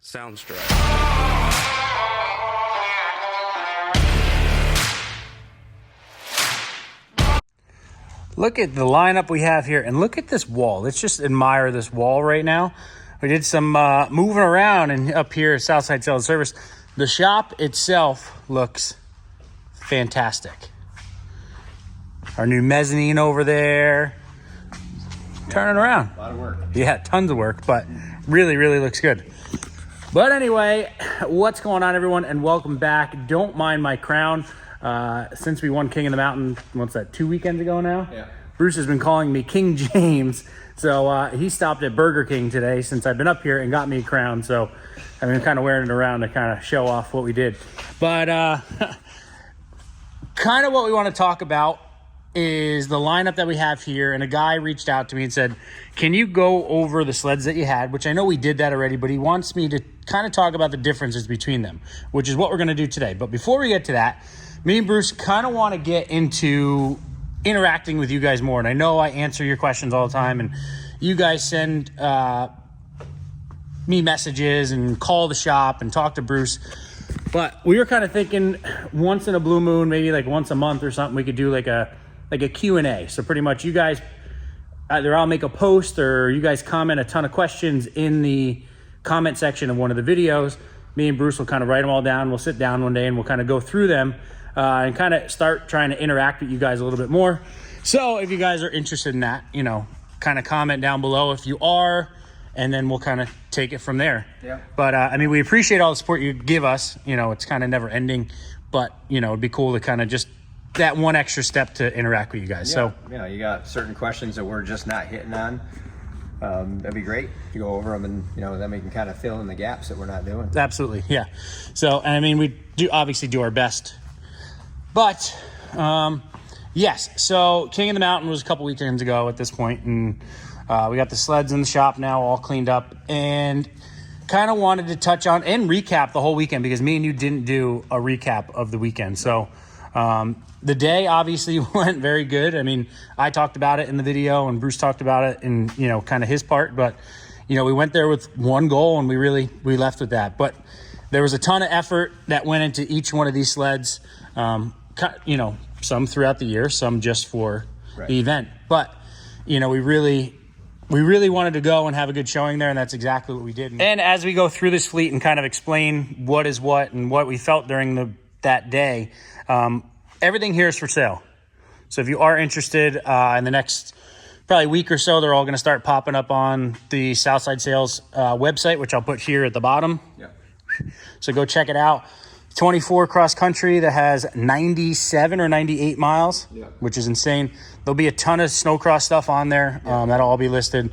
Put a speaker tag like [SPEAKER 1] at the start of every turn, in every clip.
[SPEAKER 1] Soundstripe. Look at the lineup we have here, and look at this wall. Let's just admire this wall right now. We did some moving around and up here at Southside Sales Service. The shop itself looks fantastic. Our new mezzanine over there. Turning around.
[SPEAKER 2] A lot of work.
[SPEAKER 1] Yeah, tons of work, but really, really looks good. But anyway, what's going on, everyone, and welcome back. Don't mind my crown. Since we won King of the Mountain, what's that, 2 weekends ago now?
[SPEAKER 2] Yeah.
[SPEAKER 1] Bruce has been calling me King James. So he stopped at Burger King today since I've been up here and got me a crown. So I've been kind of wearing it around to kind of show off what we did. But kind of what we want to talk about is the lineup that we have here. And a guy reached out to me and said, can you go over the sleds that you had? Which I know we did that already, but he wants me to kind of talk about the differences between them, which is what we're going to do today. But before we get to that, me and Bruce kind of want to get into interacting with you guys more. And I know I answer your questions all the time, and you guys send me messages and call the shop and talk to Bruce. But we were kind of thinking once in a blue moon, maybe like once a month or something, we could do like a Q&A. So pretty much you guys, either I'll make a post or you guys comment a ton of questions in the comment section of one of the videos. Me and Bruce will kind of write them all down. We'll sit down one day and we'll kind of go through them and kind of start trying to interact with you guys a little bit more. So if you guys are interested in that, you know, kind of comment down below if you are, and then we'll kind of take it from there. Yeah. But I mean, we appreciate all the support you give us. You know, it's kind of never ending, but you know, it'd be cool to kind of just that one extra step to interact with you guys.
[SPEAKER 2] Yeah.
[SPEAKER 1] So
[SPEAKER 2] yeah, you got certain questions that we're just not hitting on. That'd be great to go over them, and you know, then we can kind of fill in the gaps that we're not doing.
[SPEAKER 1] Absolutely, yeah. So, I mean, we do obviously do our best, but yes. So, King of the Mountain was a couple weekends ago at this point, and we got the sleds in the shop now, all cleaned up, and kind of wanted to touch on and recap the whole weekend because me and you didn't do a recap of the weekend. So, the day obviously went very good. I mean, I talked about it in the video and Bruce talked about it in, you know, kind of his part, but you know, we went there with one goal and we left with that. But there was a ton of effort that went into each one of these sleds, you know, some throughout the year, some just for the event. But, you know, we really wanted to go and have a good showing there, and that's exactly what we did. And as we go through this fleet and kind of explain what is what and what we felt during that day, everything here is for sale. So if you are interested, in the next probably week or so, they're all going to start popping up on the Southside Sales website, which I'll put here at the bottom. Yeah. So go check it out. 24 cross country that has 97 or 98 miles, which is insane. There'll be a ton of snowcross stuff on there. That'll all be listed.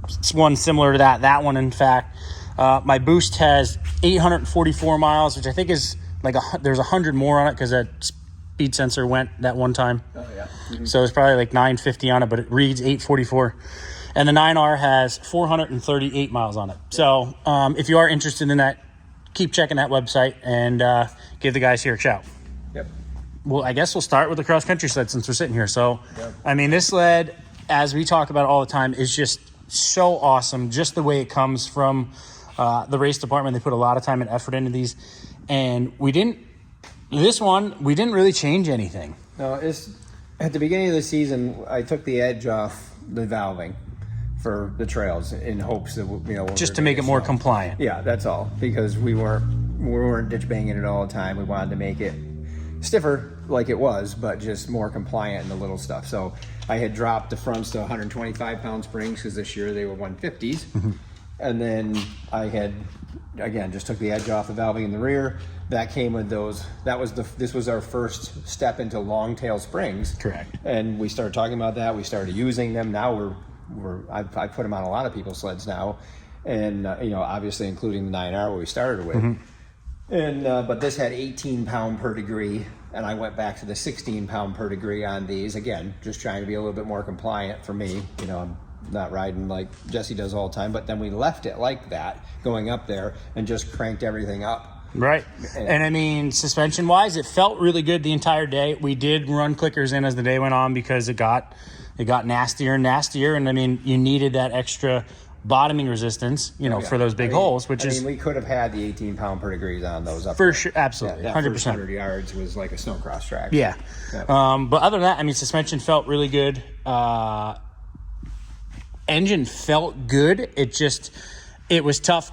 [SPEAKER 1] It's one similar to that one, in fact. My Boost has 844 miles, which I think is like there's 100 more on it because that speed sensor went that one time. Oh, yeah. Mm-hmm. So it's probably like 950 on it, but it reads 844. And the 9R has 438 miles on it. So if you are interested in that, keep checking that website and give the guys here a shout. Yep. Well, I guess we'll start with the cross-country sled since we're sitting here. So, I mean, this sled, as we talk about all the time, is just so awesome. Just the way it comes from the race department. They put a lot of time and effort into these. And we didn't really change anything.
[SPEAKER 2] No, it's at the beginning of the season, I took the edge off the valving for the trails in hopes that, you know,
[SPEAKER 1] just to make it more compliant.
[SPEAKER 2] Yeah, that's all, because we weren't ditch banging it all the time. We wanted to make it stiffer like it was, but just more compliant in the little stuff. So I had dropped the fronts to 125 pound springs because this year they were 150s. Mm-hmm. And then I had, again, just took the edge off the valving in the rear. That came with those. This was our first step into long tail springs.
[SPEAKER 1] Correct.
[SPEAKER 2] And we started talking about that. We started using them. Now I put them on a lot of people's sleds now, and you know, obviously including the 9R where we started with. Mm-hmm. And but this had 18 pound per degree, and I went back to the 16 pound per degree on these. Again, just trying to be a little bit more compliant for me. You know, I'm not riding like Jesse does all the time. But then we left it like that, going up there, and just cranked everything up.
[SPEAKER 1] Right. And I mean, suspension wise, it felt really good the entire day. We did run clickers in as the day went on because it got nastier and nastier. And I mean, you needed that extra bottoming resistance, for those big holes, which is
[SPEAKER 2] we could have had the 18-pound perdegrees on those up
[SPEAKER 1] for
[SPEAKER 2] there.
[SPEAKER 1] sure, absolutely, 100%.
[SPEAKER 2] 100 yards was like a snowcross track.
[SPEAKER 1] Yeah. But other than that, I mean, suspension felt really good. Engine felt good. It was tough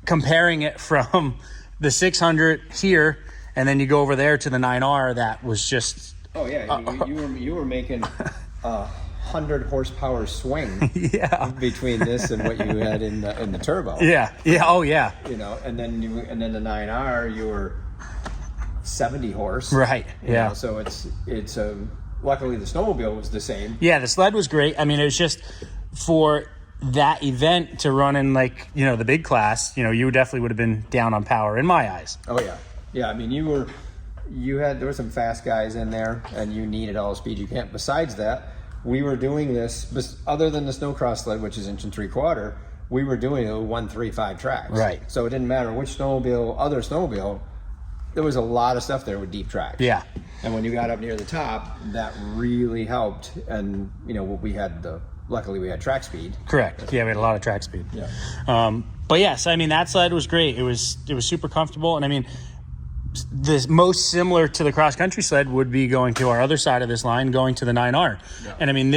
[SPEAKER 1] comparing it from the 600 here, and then you go over there to the 9R. That was just.
[SPEAKER 2] Oh yeah, you were making 100 horsepower swing.
[SPEAKER 1] Yeah.
[SPEAKER 2] Between this and what you had in the turbo.
[SPEAKER 1] Yeah. Yeah. Oh yeah.
[SPEAKER 2] And then the 9R, you were 70 horse.
[SPEAKER 1] Right. Yeah.
[SPEAKER 2] So it's luckily the snowmobile was the same.
[SPEAKER 1] Yeah, the sled was great. I mean, it was just for that event to run in the big class, you definitely would have been down on power in my eyes.
[SPEAKER 2] Oh yeah. Yeah, I mean there were some fast guys in there and you needed all the speed you can. Besides that, we were doing this other than the snowcross sled, which is 1 3/4, we were doing a 135 tracks.
[SPEAKER 1] Right.
[SPEAKER 2] So it didn't matter which other snowmobile, there was a lot of stuff there with deep tracks.
[SPEAKER 1] Yeah.
[SPEAKER 2] And when you got up near the top, that really helped. And luckily we had track speed.
[SPEAKER 1] Correct. Yeah, we had a lot of track speed.
[SPEAKER 2] Yeah.
[SPEAKER 1] But yes, I mean, that sled was great. It was super comfortable. And I mean, the most similar to the cross country sled would be going to our other side of this line, going to the 9R.
[SPEAKER 2] Yeah.
[SPEAKER 1] And I mean,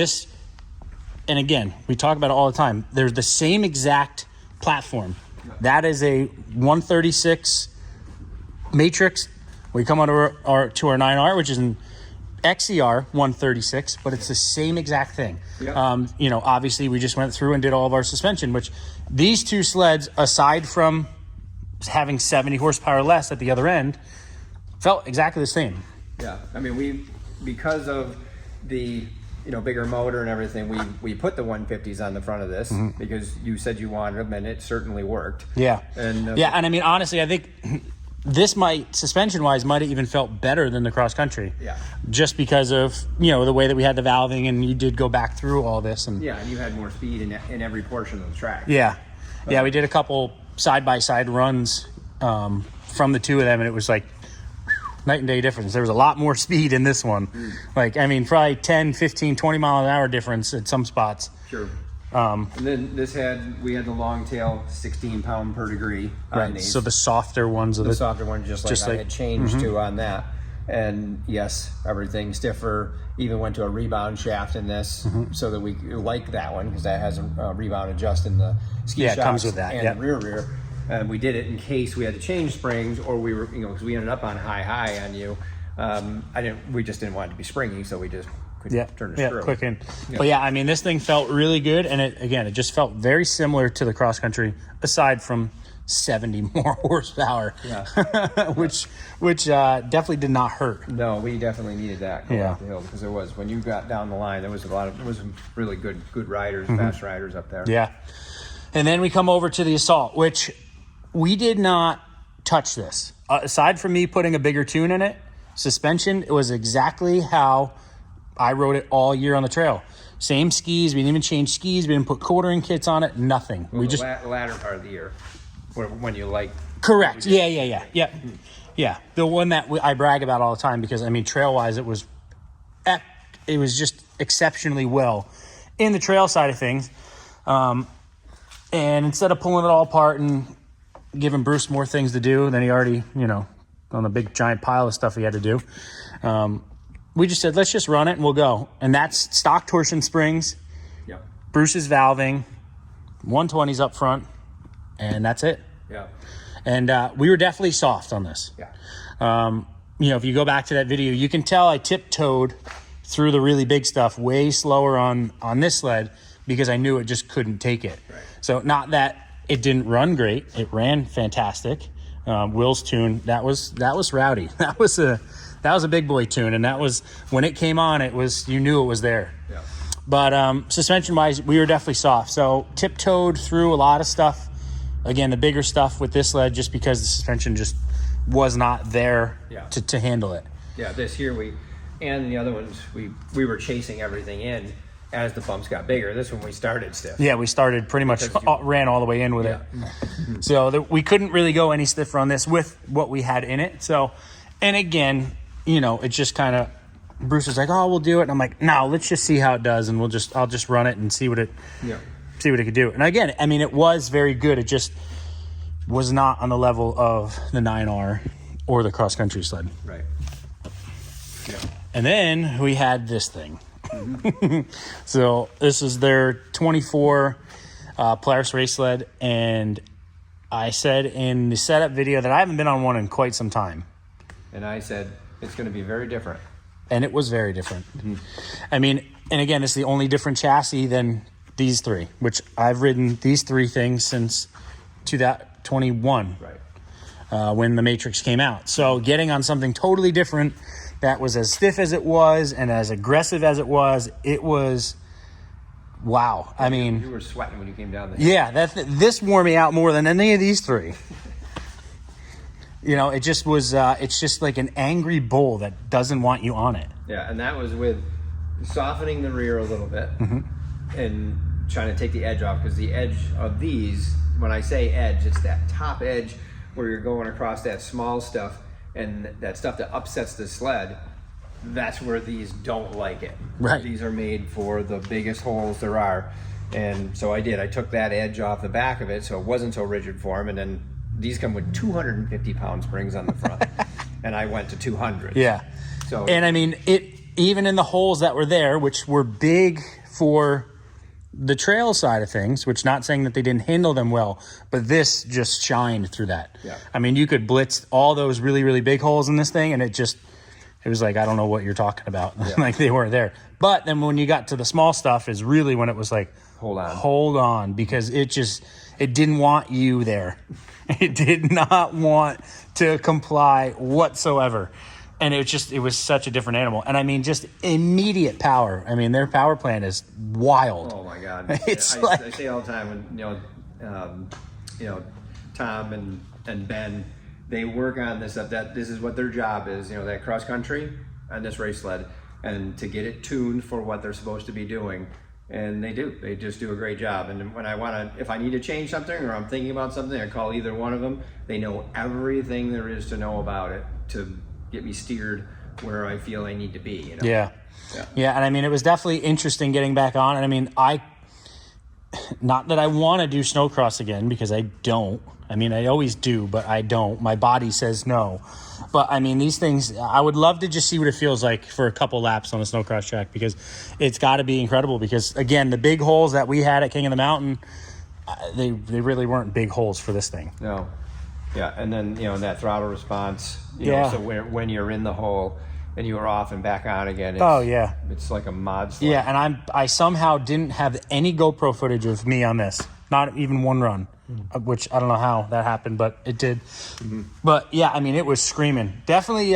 [SPEAKER 1] and again, we talk about it all the time. There's the same exact platform.
[SPEAKER 2] Yeah.
[SPEAKER 1] That is a 136 matrix. We come on to our 9R, which is an XER 136, but it's the same exact thing.
[SPEAKER 2] Yeah.
[SPEAKER 1] Obviously we just went through and did all of our suspension, which these two sleds, aside from having 70 horsepower less at the other end, felt exactly the same.
[SPEAKER 2] Yeah. I mean, because of the bigger motor and everything, we put the 150s on the front of this because you said you wanted them, and it certainly worked.
[SPEAKER 1] Yeah.
[SPEAKER 2] And
[SPEAKER 1] and I mean, honestly, I think this suspension-wise, might have even felt better than the cross country.
[SPEAKER 2] Yeah.
[SPEAKER 1] Just because of, the way that we had the valving, and you did go back through all this. And
[SPEAKER 2] yeah, and you had more speed in every portion of the track.
[SPEAKER 1] Yeah. Yeah, we did a couple side-by-side runs from the two of them, and it was like night and day difference. There was a lot more speed in this one. Probably 10, 15, 20 mile an hour difference at some spots.
[SPEAKER 2] Sure. And then we had the long tail 16-pound per degree on
[SPEAKER 1] Right.
[SPEAKER 2] these.
[SPEAKER 1] So the softer ones.
[SPEAKER 2] The softer ones, just like I had changed to on that. And yes, everything stiffer. Even went to a rebound shaft in this, so that we like that one because that has a rebound adjust in the ski shocks
[SPEAKER 1] it comes with that.
[SPEAKER 2] and the rear. And we did it in case we had to change springs, or we were, because we ended up on high on you. We just didn't want it to be springy, so we just turn the screw.
[SPEAKER 1] Quick in. Yeah. But yeah, I mean, this thing felt really good, and it just felt very similar to the cross country, aside from 70 more horsepower.
[SPEAKER 2] Yeah.
[SPEAKER 1] which definitely did not hurt.
[SPEAKER 2] No, we definitely needed that going up the hill, because when you got down the line, there was some really good riders, fast riders up there.
[SPEAKER 1] Yeah. And then we come over to the Assault, which we did not touch this. Aside from me putting a bigger tune in it, suspension, it was exactly how I rode it all year on the trail. Same skis. We didn't even change skis. We didn't put quartering kits on it. Nothing.
[SPEAKER 2] Well, the latter part of the year, when you like.
[SPEAKER 1] Correct. Yeah. The one that I brag about all the time, because I mean, trail wise, it was just exceptionally well in the trail side of things. And instead of pulling it all apart and giving Bruce more things to do than he already, on the big giant pile of stuff he had to do, we just said, let's just run it and we'll go. And that's stock torsion springs, Bruce's valving, 120s up front, and that's it.
[SPEAKER 2] Yeah.
[SPEAKER 1] And we were definitely soft on this.
[SPEAKER 2] Yeah.
[SPEAKER 1] If you go back to that video, you can tell I tiptoed through the really big stuff way slower on this sled, because I knew it just couldn't take it.
[SPEAKER 2] Right.
[SPEAKER 1] So not that it didn't run great. It ran fantastic. Will's tune, that was rowdy. That was a big boy tune. And that was, when it came on, you knew it was there.
[SPEAKER 2] Yeah.
[SPEAKER 1] But suspension wise, we were definitely soft. So tiptoed through a lot of stuff. Again, the bigger stuff with this sled, just because the suspension just was not there to handle it.
[SPEAKER 2] Yeah, this year and the other ones, we were chasing everything in as the bumps got bigger. This one we started stiff.
[SPEAKER 1] Yeah, we started pretty much, ran all the way in with it. So we couldn't really go any stiffer on this with what we had in it. So, and again, it's just kind of, Bruce was like, oh, we'll do it. And I'm like, no, let's just see how it does. And I'll just run it and see what it.
[SPEAKER 2] Yeah.
[SPEAKER 1] see what it could do. And again, I mean, it was very good. It just was not on the level of the 9R or the cross-country sled.
[SPEAKER 2] Right. Yeah.
[SPEAKER 1] And then we had this thing. So this is their 24 Polaris race sled, and I said in the setup video that I haven't been on one in quite some time.
[SPEAKER 2] And I said, it's going to be very different. And
[SPEAKER 1] it was very different. I mean, and again, it's the only different chassis than these three, which I've ridden these three things since 2021, when the Matrix came out. So getting on something totally different that was as stiff as it was and as aggressive as it was wow. I mean,
[SPEAKER 2] you were sweating when you came down there.
[SPEAKER 1] Yeah, this wore me out more than any of these three. You know, it just was, it's just like an angry bull that doesn't want you on it.
[SPEAKER 2] Yeah, and that was with softening the rear a little bit and trying to take the edge off, because the edge of these, when I say edge, it's that top edge where you're going across that small stuff and that stuff that upsets the sled. That's where these don't like it.
[SPEAKER 1] Right.
[SPEAKER 2] These are made for the biggest holes there are. And so I took that edge off the back of it so it wasn't so rigid for them, and then these come with 250-pound springs on the front, and I went to 200.
[SPEAKER 1] Yeah.
[SPEAKER 2] So,
[SPEAKER 1] and I mean, it even in the holes that were there, which were big for the trail side of things, which not saying that they didn't handle them well, but this just shined through that.
[SPEAKER 2] Yeah.
[SPEAKER 1] I mean, you could blitz all those really, really big holes in this thing, and it was like, I don't know what you're talking about. Yeah. Like they weren't there. But then when you got to the small stuff is really when it was like, hold on, because it didn't want you there. It did not want to comply whatsoever. And it was such a different animal. And I mean, just immediate power. I mean, their power plant is wild.
[SPEAKER 2] Oh my God. I say all the time when, Tom and Ben, they work on this stuff, that this is what their job is, that cross country on this race sled, and to get it tuned for what they're supposed to be doing. And they just do a great job. And when if I need to change something or I'm thinking about something, I call either one of them. They know everything there is to know about it to get me steered where I feel I need to be.
[SPEAKER 1] Yeah. And I mean, it was definitely interesting getting back on. And I mean, not that I want to do snowcross again, because I don't. I mean, I always do, but I don't. My body says no. But I mean, these things, I would love to just see what it feels like for a couple laps on a snowcross track, because it's got to be incredible. Because again, the big holes that we had at King of the Mountain, they really weren't big holes for this thing.
[SPEAKER 2] No. Yeah, and then, that throttle response, so when you're in the hole and you are off and back on again, it's like a mod sled.
[SPEAKER 1] Yeah, and I somehow didn't have any GoPro footage of me on this. Not even one run, which I don't know how that happened, but it did. But yeah, I mean, it was screaming. Definitely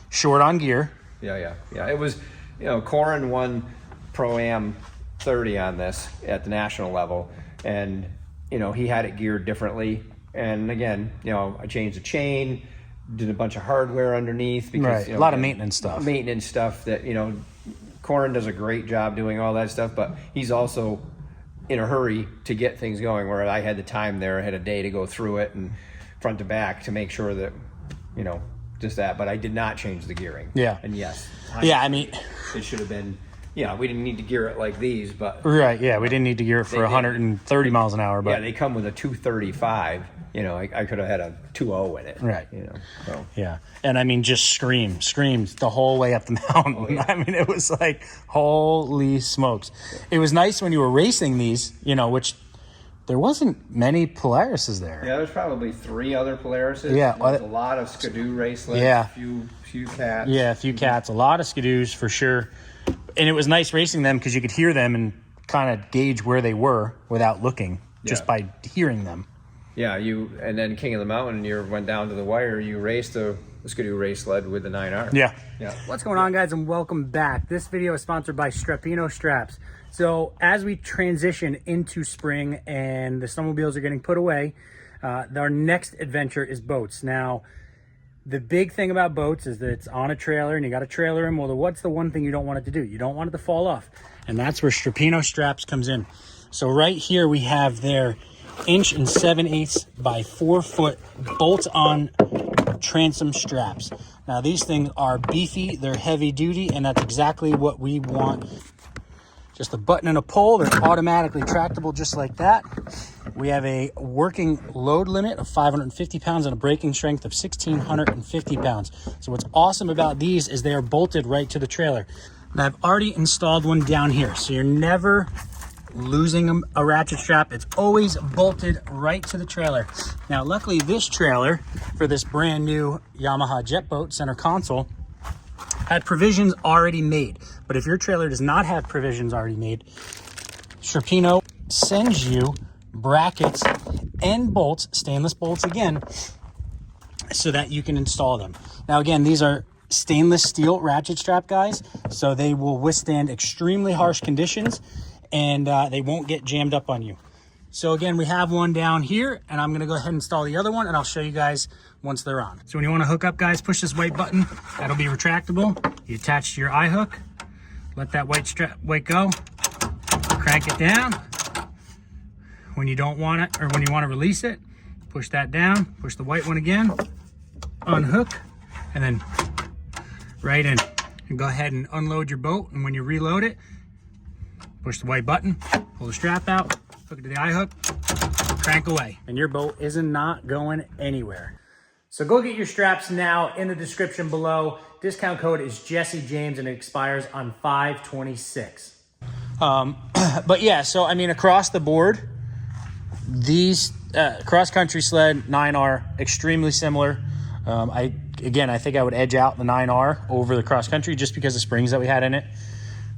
[SPEAKER 1] short on gear.
[SPEAKER 2] Yeah. It was, Curran won Pro-Am 30 on this at the national level, and he had it geared differently. And again, I changed the chain, did a bunch of hardware underneath, because
[SPEAKER 1] a lot of maintenance stuff.
[SPEAKER 2] That Curran does a great job doing all that stuff, but he's also in a hurry to get things going, where I had the time there. I had a day to go through it and front to back to make sure that, just that. But I did not change the gearing.
[SPEAKER 1] Yeah.
[SPEAKER 2] And yes.
[SPEAKER 1] I mean,
[SPEAKER 2] it should have been, we didn't need to gear it like these, but.
[SPEAKER 1] Right, yeah, we didn't need to gear it for 130 miles an hour. But
[SPEAKER 2] yeah, they come with a 235. I could have had a 2.0 in it.
[SPEAKER 1] Right.
[SPEAKER 2] So.
[SPEAKER 1] Yeah. And I mean, just screams the whole way up the mountain. Oh, yeah. I mean, it was like, holy smokes. It was nice when you were racing these, which there wasn't many Polarises there.
[SPEAKER 2] Yeah, there's probably 3 other Polarises.
[SPEAKER 1] Yeah.
[SPEAKER 2] There's a lot of Skidoo race sleds.
[SPEAKER 1] Yeah.
[SPEAKER 2] A few cats.
[SPEAKER 1] Yeah, a few cats. A lot of Skidoos for sure. And it was nice racing them because you could hear them and kind of gauge where they were without looking, just by hearing them.
[SPEAKER 2] Yeah, and then King of the Mountain, you went down to the wire. You raced the Skidoo race sled with the 9R.
[SPEAKER 1] Yeah.
[SPEAKER 3] What's going on, guys, and welcome back. This video is sponsored by Strapino Straps. So as we transition into spring and the snowmobiles are getting put away, our next adventure is boats. Now, the big thing about boats is that it's on a trailer and you got to trailer them. Well, what's the one thing you don't want it to do? You don't want it to fall off. And that's where Strapino Straps comes in. So right here we have their 1 7/8 by 4 foot bolt-on transom straps. Now these things are beefy, they're heavy duty, and that's exactly what we want just a button and a pull. They're automatically tractable just like that. We have a working load limit of 550 pounds and a braking strength of 1,650 pounds. So what's awesome about these is they are bolted right to the trailer. And I've already installed one down here, so you're never losing a ratchet strap. It's always bolted right to the trailer. Now, luckily this trailer for this brand new Yamaha jet boat center console had provisions already made. But if your trailer does not have provisions already made, Strapino sends you brackets and bolts, stainless bolts again, so that you can install them. Now again, these are stainless steel ratchet strap, guys, so they will withstand extremely harsh conditions, and they won't get jammed up on you. So again, we have one down here, and I'm gonna go ahead and install the other one, and I'll show you guys once they're on. So when you wanna hook up, guys, push this white button. That'll be retractable. You attach to your eye hook, let that white go, crank it down. When you don't want it, or when you wanna release it, push that down, push the white one again, unhook, and then right in. And go ahead and unload your boat, and when you reload it, push the white button, pull the strap out, hook it to the eye hook, crank away. And your boat is not going anywhere. So go get your straps now in the description below. Discount code is Jesse James and it expires on 5/26. But yeah, so I mean, across the board, these cross-country sled 9R, extremely similar. I think I would edge out the 9R over the cross-country just because of springs that we had in it.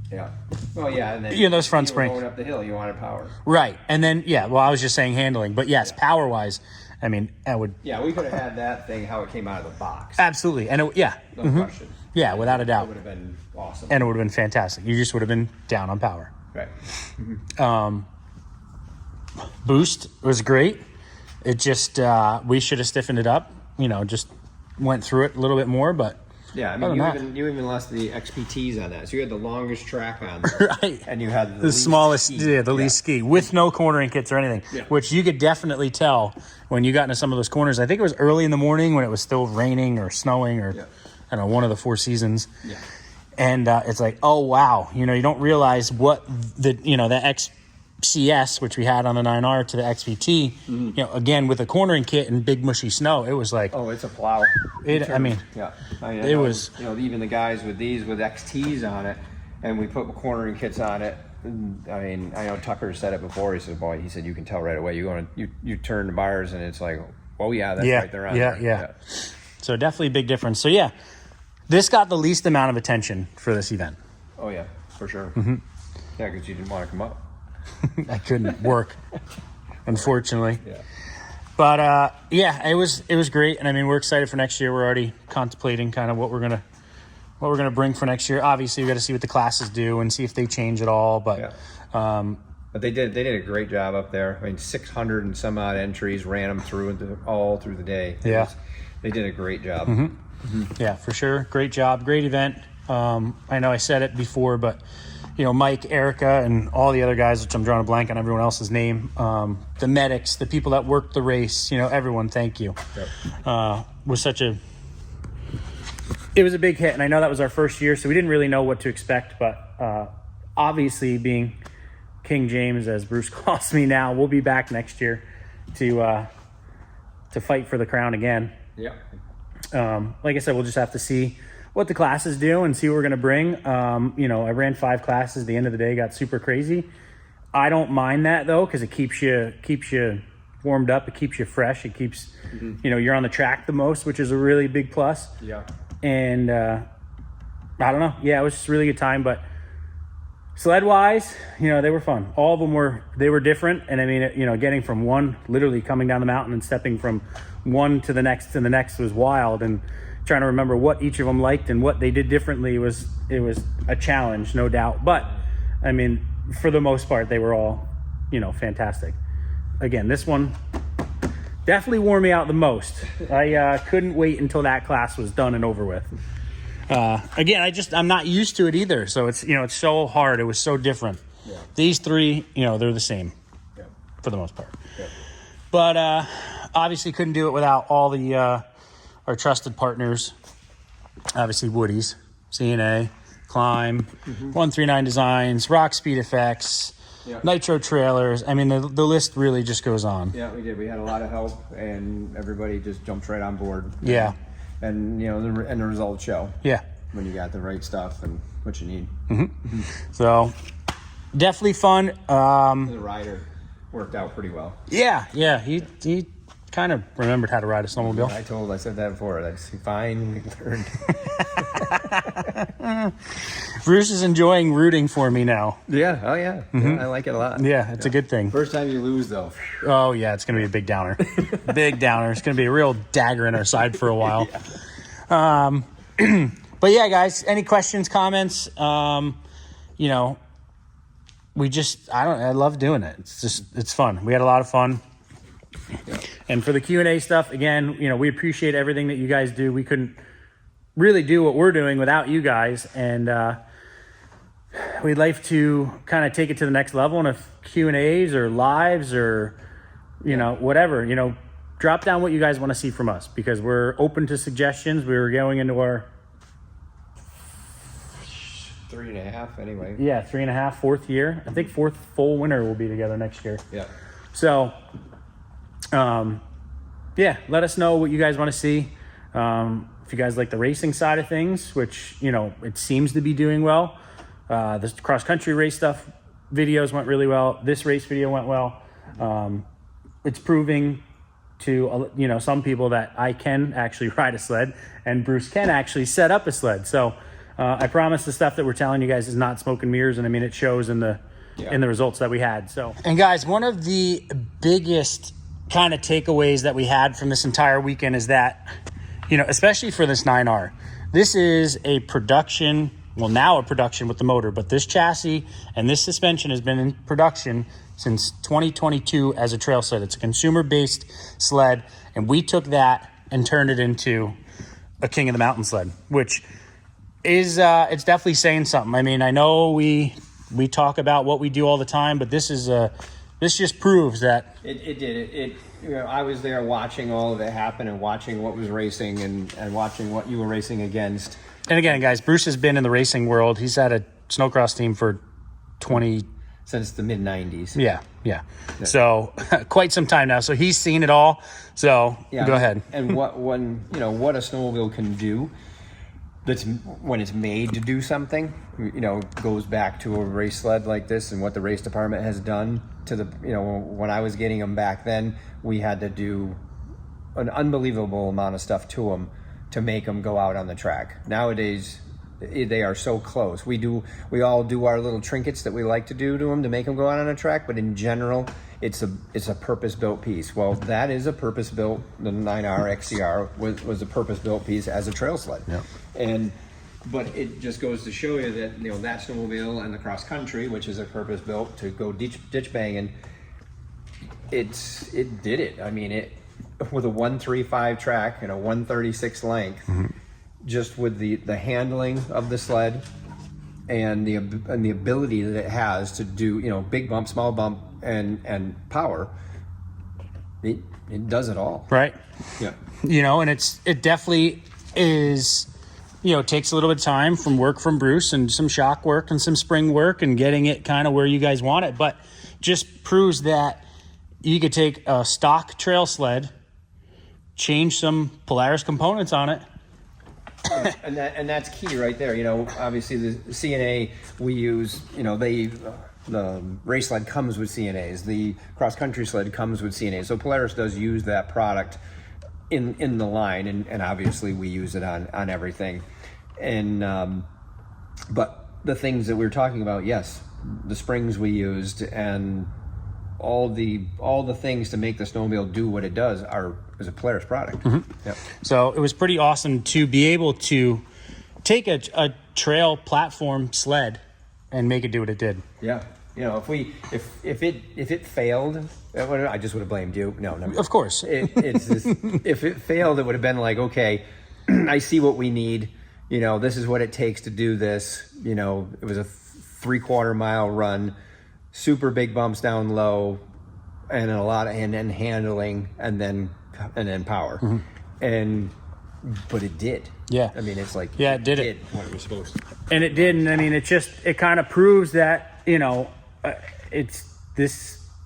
[SPEAKER 2] Yeah. Well, yeah. And then
[SPEAKER 3] those front springs.
[SPEAKER 2] Going up the hill, you wanted power.
[SPEAKER 3] Right. And then, yeah, well, I was just saying handling. But yes, power-wise, I mean, I would...
[SPEAKER 2] Yeah, we could have had that thing how it came out of the box.
[SPEAKER 3] Absolutely. And
[SPEAKER 2] No question.
[SPEAKER 3] Yeah, without a doubt.
[SPEAKER 2] It would have been awesome.
[SPEAKER 3] And it would have been fantastic. You just would have been down on power.
[SPEAKER 2] Right.
[SPEAKER 3] Boost was great. It just, we should have stiffened it up, just went through it a little bit more, but...
[SPEAKER 2] Yeah, I mean, you even lost the XPTs on that. So you had the longest track on there.
[SPEAKER 3] Right.
[SPEAKER 2] And you had
[SPEAKER 3] the smallest,
[SPEAKER 2] ski.
[SPEAKER 3] Least ski, with no cornering kits or anything, which you could definitely tell when you got into some of those corners. I think it was early in the morning when it was still raining or snowing or, I don't know, one of the 4 seasons.
[SPEAKER 2] Yeah.
[SPEAKER 3] And it's like, oh, wow. You don't realize what the XCS, which we had on the 9R, to the XVT, again, with a cornering kit and big mushy snow, it was like...
[SPEAKER 2] Oh, it's a plow.
[SPEAKER 3] It was...
[SPEAKER 2] even the guys with these with XTs on it, and we put cornering kits on it. I mean, I know Tucker said it before. He said, "Boy," he said, "you can tell right away. You turn the bars, and it's like, oh yeah, that's right there on there."
[SPEAKER 3] Yeah. So definitely a big difference. So yeah, this got the least amount of attention for this event.
[SPEAKER 2] Oh yeah, for sure. Yeah, because you didn't want to come up.
[SPEAKER 3] I couldn't work, unfortunately.
[SPEAKER 2] Yeah.
[SPEAKER 3] But it was great, and I mean, we're excited for next year. We're already contemplating kind of what we're gonna bring for next year. Obviously, we got to see what the classes do and see if they change at all. But
[SPEAKER 2] but they did a great job up there. I mean, 600 and some odd entries, ran them through all through the day. They did a great job.
[SPEAKER 3] Yeah, for sure. Great job, great event. I know I said it before, but Mike, Erica, and all the other guys, which I'm drawing a blank on everyone else's name, the medics, the people that worked the race, everyone, thank you. It was a big hit, and I know that was our first year, so we didn't really know what to expect, but obviously being King James, as Bruce calls me now, we'll be back next year to fight for the crown again.
[SPEAKER 2] Yeah.
[SPEAKER 3] Like I said, we'll just have to see what the classes do and see what we're going to bring. I ran 5 classes. The end of the day got super crazy. I don't mind that though, because it keeps you warmed up. It keeps you fresh. It keeps, you're on the track the most, which is a really big plus.
[SPEAKER 2] Yeah.
[SPEAKER 3] And I don't know. Yeah, it was just a really good time. But sled wise, they were fun. All of them were different. And I mean, getting from one, literally coming down the mountain and stepping from one to the next was wild. And trying to remember what each of them liked and what they did differently it was a challenge, no doubt. But I mean, for the most part, they were all, fantastic. Again, this one definitely wore me out the most. I couldn't wait until that class was done and over with. Again, I'm not used to it either. So it's, it's so hard. It was so different. Yeah. These 3, they're the same for the most part. Yeah. But obviously couldn't do it without all the our trusted partners. Obviously Woody's, CNA,
[SPEAKER 1] Climb, 139 Designs, Rock Speed Effects,
[SPEAKER 2] Yeah.
[SPEAKER 1] Nitro Trailers. I mean, the list really just goes on.
[SPEAKER 2] Yeah, we did. We had a lot of help, and everybody just jumped right on board.
[SPEAKER 1] Yeah.
[SPEAKER 2] And you know, the results show
[SPEAKER 1] Yeah.
[SPEAKER 2] when you got the right stuff and what you need.
[SPEAKER 1] So definitely fun.
[SPEAKER 2] The rider worked out pretty well.
[SPEAKER 1] Yeah. He kind of remembered how to ride a snowmobile.
[SPEAKER 2] I said that before. That's fine. We learned.
[SPEAKER 1] Bruce is enjoying rooting for me now.
[SPEAKER 2] Yeah. Oh yeah. Yeah, I like it a lot.
[SPEAKER 1] Yeah, it's a good thing.
[SPEAKER 2] First time you lose though.
[SPEAKER 1] Oh yeah, it's gonna be a big downer. Big downer. It's gonna be a real dagger in our side for a while. But yeah, guys, any questions, comments? You know, I love doing it. It's fun. We had a lot of fun.
[SPEAKER 2] Yeah.
[SPEAKER 1] And for the Q&A stuff, again, you know, we appreciate everything that you guys do. We couldn't really do what we're doing without you guys. And we'd like to kind of take it to the next level. And if Q&As or lives or, you know, whatever, you know, drop down what you guys want to see from us, because we're open to suggestions. We were going into our
[SPEAKER 2] 3.5 anyway.
[SPEAKER 1] 3.5, fourth year. I think fourth full winter will be together next year.
[SPEAKER 2] Yeah.
[SPEAKER 1] So, let us know what you guys want to see. If you guys like the racing side of things, which, you know, it seems to be doing well. The cross country race stuff videos went really well. This race video went well. It's proving to, you know, some people that I can actually ride a sled, and Bruce can actually set up a sled. So I promise the stuff that we're telling you guys is not smoke and mirrors. And I mean, it shows in the results that we had. So, and guys, one of the biggest kind of takeaways that we had from this entire weekend is that, you know, especially for this 9R, this is a production, well, now a production with the motor, but this chassis and this suspension has been in production since 2022 as a trail sled. It's a consumer-based sled, and we took that and turned it into a King of the Mountain sled, which is, it's definitely saying something. I mean, I know we talk about what we do all the time, but this is this just proves that
[SPEAKER 2] It did. You know, I was there watching all of it happen and watching what was racing and watching what you were racing against.
[SPEAKER 1] And again, guys, Bruce has been in the racing world. He's had a snowcross team for 20
[SPEAKER 2] since the mid 90s.
[SPEAKER 1] Yeah. So quite some time now. So he's seen it all. So go ahead.
[SPEAKER 2] And what a snowmobile can do, that's when it's made to do something, you know, goes back to a race sled like this and what the race department has done to the, you know, when I was getting them back then, we had to do an unbelievable amount of stuff to them to make them go out on the track. Nowadays, they are so close. We all do our little trinkets that we like to do to them to make them go out on a track, but in general, it's a purpose-built piece. Well, that is a purpose-built, the 9R XCR was a purpose-built piece as a trail sled.
[SPEAKER 1] Yep.
[SPEAKER 2] But it just goes to show you that, you know, that snowmobile and the cross country, which is a purpose-built to go ditch banging, it did it. I mean, it with a 135 track and a 136 length, just with the handling of the sled and the ability that it has to do, you know, big bump, small bump, and power, it does it all.
[SPEAKER 1] Right.
[SPEAKER 2] Yeah.
[SPEAKER 1] You know, and it definitely is, you know, it takes a little bit of time from Bruce and some shock work and some spring work and getting it kind of where you guys want it, but just proves that you could take a stock trail sled, change some Polaris components on it.
[SPEAKER 2] and that's key right there. You know, obviously the CNA we use, you know, the race sled comes with CNAs, the cross country sled comes with CNAs. So Polaris does use that product in the line, and obviously we use it on everything. And but the things that we were talking about, yes, the springs we used and all the things to make the snowmobile do what it does is a Polaris product. Yep.
[SPEAKER 1] So it was pretty awesome to be able to take a trail platform sled and make it do what it did.
[SPEAKER 2] Yeah. You know, if it failed, I just would have blamed you. No.
[SPEAKER 1] Of course.
[SPEAKER 2] It's just, if it failed, it would have been like, okay, I see what we need. You know, this is what it takes to do this. You know, it was a 3/4 mile run, super big bumps down low, and a lot of and handling, and then power. And but it did.
[SPEAKER 1] Yeah.
[SPEAKER 2] I mean, it's like,
[SPEAKER 1] Yeah, it did it.
[SPEAKER 2] what it was supposed to.
[SPEAKER 3] And it didn't. I mean, it kind of proves that, you know,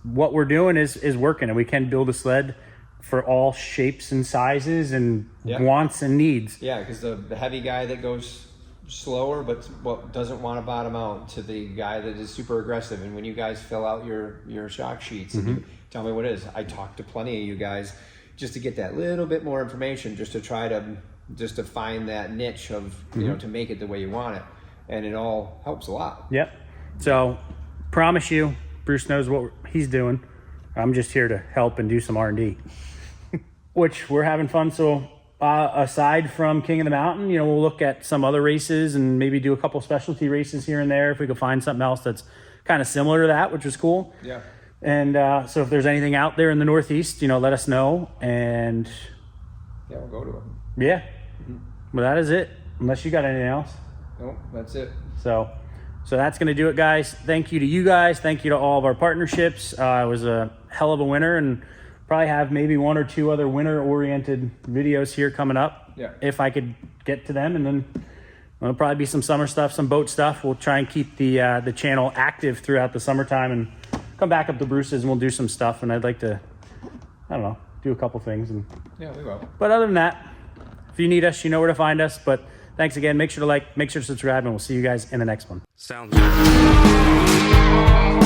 [SPEAKER 3] what we're doing is working, and we can build a sled for all shapes and sizes and wants and needs.
[SPEAKER 2] Yeah, because the heavy guy that goes slower but doesn't want to bottom out, to the guy that is super aggressive. And when you guys fill out your shock sheets and you tell me what it is, I talked to plenty of you guys just to get that little bit more information, just to try to find that niche of, you know, to make it the way you want it. And it all helps a lot.
[SPEAKER 3] Yep. So promise you, Bruce knows what he's doing. I'm just here to help and do some R&D, which we're having fun. So aside from King of the Mountain, you know, we'll look at some other races and maybe do a couple specialty races here and there if we could find something else that's kind of similar to that, which is cool.
[SPEAKER 2] Yeah.
[SPEAKER 3] And so if there's anything out there in the Northeast, you know, let us know. And
[SPEAKER 2] Yeah, we'll go to it.
[SPEAKER 3] yeah, well, that is it. Unless you got anything else.
[SPEAKER 2] Nope, that's it.
[SPEAKER 3] So that's going to do it, guys. Thank you to you guys. Thank you to all of our partnerships. It was a hell of a winter, and probably have maybe one or two other winter-oriented videos here coming up.
[SPEAKER 2] Yeah.
[SPEAKER 3] If I could get to them, and then there'll probably be some summer stuff, some boat stuff. We'll try and keep the channel active throughout the summertime, and come back up to Bruce's, and we'll do some stuff. And I'd like to, I don't know, do a couple things. And
[SPEAKER 2] Yeah, we will.
[SPEAKER 3] but other than that, if you need us, you know where to find us. But thanks again. Make sure to like, make sure to subscribe, and we'll see you guys in the next one.
[SPEAKER 4] Sounds good.